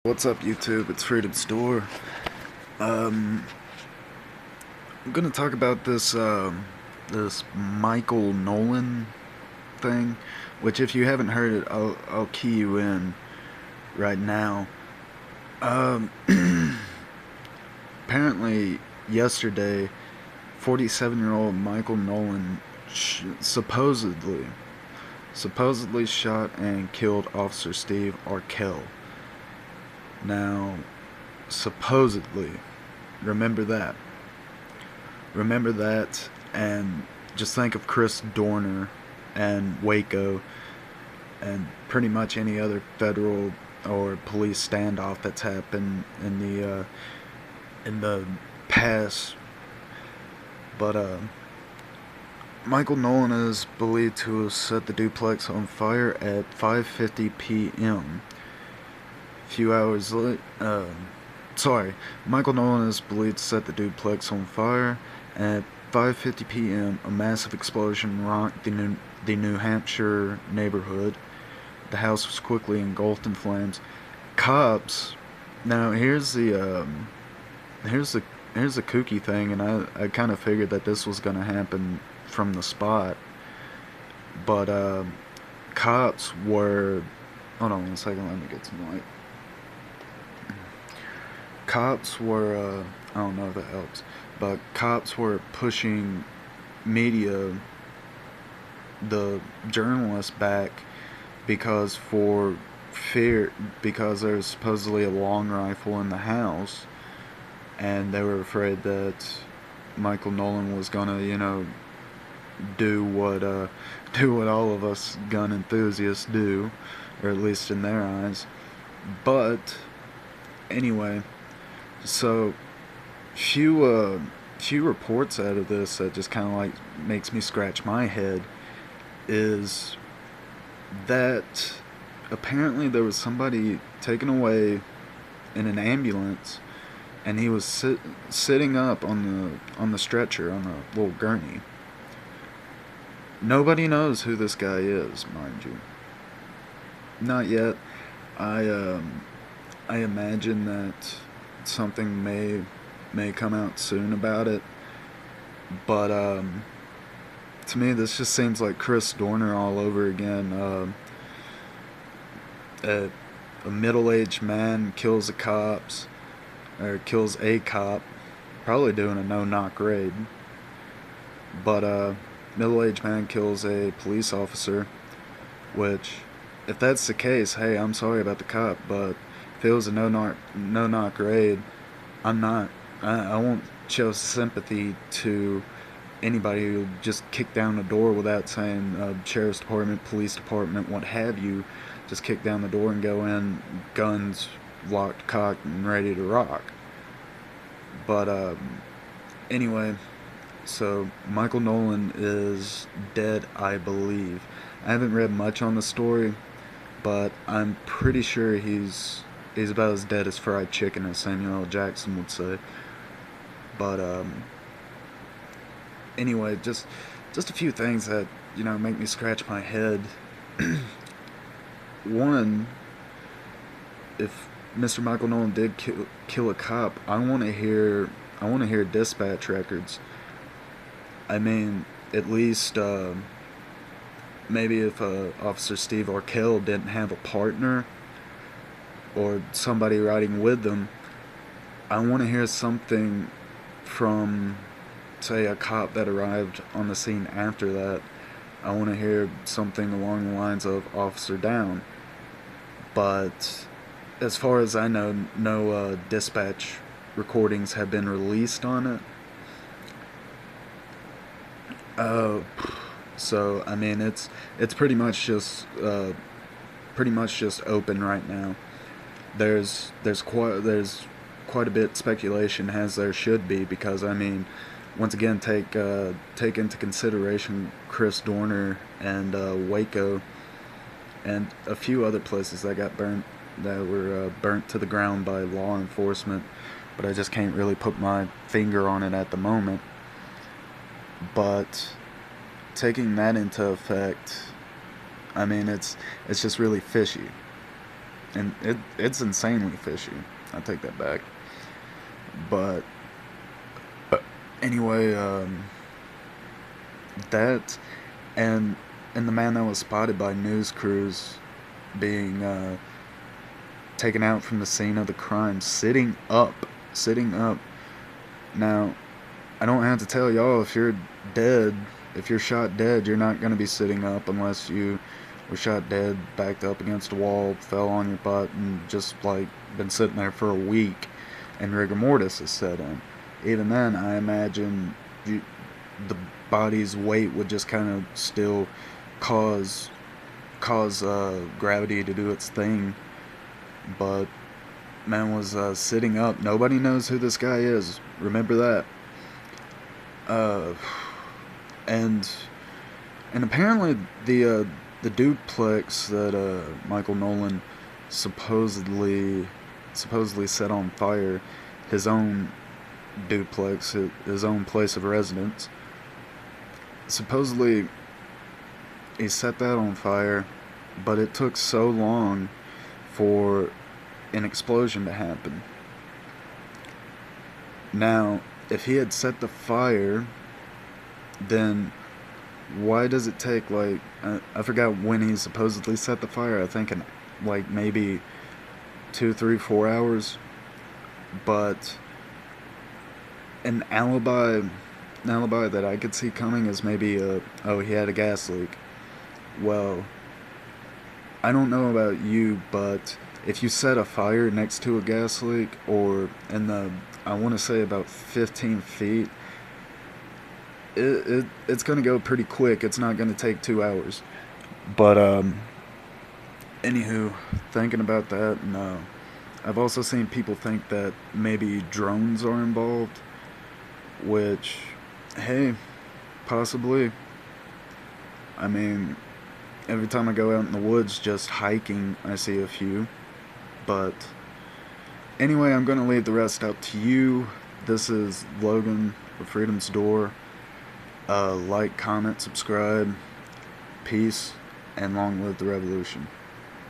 What's up, YouTube? It's Freedom Store. I'm gonna talk about this Michael Nolan thing, which if you haven't heard it, I'll key you in right now. Um, Apparently yesterday, 47-year-old Michael Nolan supposedly shot and killed Officer Steve Arkell. Now, supposedly, remember that. Remember that, and just think of Chris Dorner and Waco and pretty much any other federal or police standoff that's happened in the past. But Michael Nolan is believed to have set the duplex on fire at 5:50 p.m. Few hours later, Michael Nolan is believed to set the duplex on fire. At 5:50 p.m., a massive explosion rocked the New Hampshire neighborhood. The house was quickly engulfed in flames. Cops. Now here's the kooky thing, and I kind of figured that this was gonna happen from the spot, but cops were. Hold on 1 second. Let me get some light. Cops were, I don't know if that helps, but cops were pushing media, the journalists back because because there's supposedly a long rifle in the house, and they were afraid that Michael Nolan was gonna, do what all of us gun enthusiasts do, or at least in their eyes. But anyway. So, few reports out of this that just kind of like makes me scratch my head is that apparently there was somebody taken away in an ambulance, and he was sitting up on the stretcher on a little gurney. Nobody knows who this guy is, mind you. Not yet. I imagine that something may come out soon about it, but to me this just seems like Chris Dorner all over again. A middle-aged man kills kills a cop, probably doing a no-knock raid, but middle-aged man kills a police officer, which, if that's the case, hey, I'm sorry about the cop, but if it was a no-knock raid, I won't show sympathy to anybody who just kick down the door without saying sheriff's department, police department, what have you. Just kick down the door and go in, guns locked, cocked, and ready to rock. But anyway, so Michael Nolan is dead, I believe. I haven't read much on the story, but I'm pretty sure he's about as dead as fried chicken, as Samuel L. Jackson would say. But anyway, just a few things that make me scratch my head. One, if Mr. Michael Nolan did kill a cop, I want to hear dispatch records. I mean, at least maybe if Officer Steve Arkell didn't have a partner or somebody riding with them, I want to hear something from, say, a cop that arrived on the scene after that. I want to hear something along the lines of officer down. But as far as I know, no dispatch recordings have been released on it. So I mean, it's pretty much just open right now. There's quite a bit speculation, as there should be, because I mean, once again, take into consideration Chris Dorner and Waco and a few other places that were burnt to the ground by law enforcement, but I just can't really put my finger on it at the moment. But taking that into effect, I mean, it's just really fishy. and it's insanely fishy. I take that back. But anyway, that and the man that was spotted by news crews being taken out from the scene of the crime, sitting up. Now, I don't have to tell y'all, if you're dead, if you're shot dead, you're not going to be sitting up unless you were shot dead, backed up against a wall, fell on your butt, and just like been sitting there for a week, and rigor mortis is set in. Even then, I imagine the body's weight would just kind of still cause gravity to do its thing. But man was sitting up. Nobody knows who this guy is. Remember that. Uh, and apparently the duplex that Michael Nolan supposedly set on fire, his own duplex, his own place of residence. Supposedly he set that on fire, but it took so long for an explosion to happen. Now, if he had set the fire, then why does it take, like, I forgot when he supposedly set the fire. I think in like maybe 2, 3, 4 hours. But an alibi that I could see coming is maybe he had a gas leak. Well, I don't know about you, but if you set a fire next to a gas leak, or in the, I want to say about 15 feet, it's going to go pretty quick. It's not going to take 2 hours. But anywho, thinking about that, no. I've also seen people think that maybe drones are involved, which, hey, possibly. I mean, every time I go out in the woods just hiking, I see a few. But anyway, I'm going to leave the rest up to you. This is Logan of Freedom's Door. Like, comment, subscribe. Peace, and long live the revolution.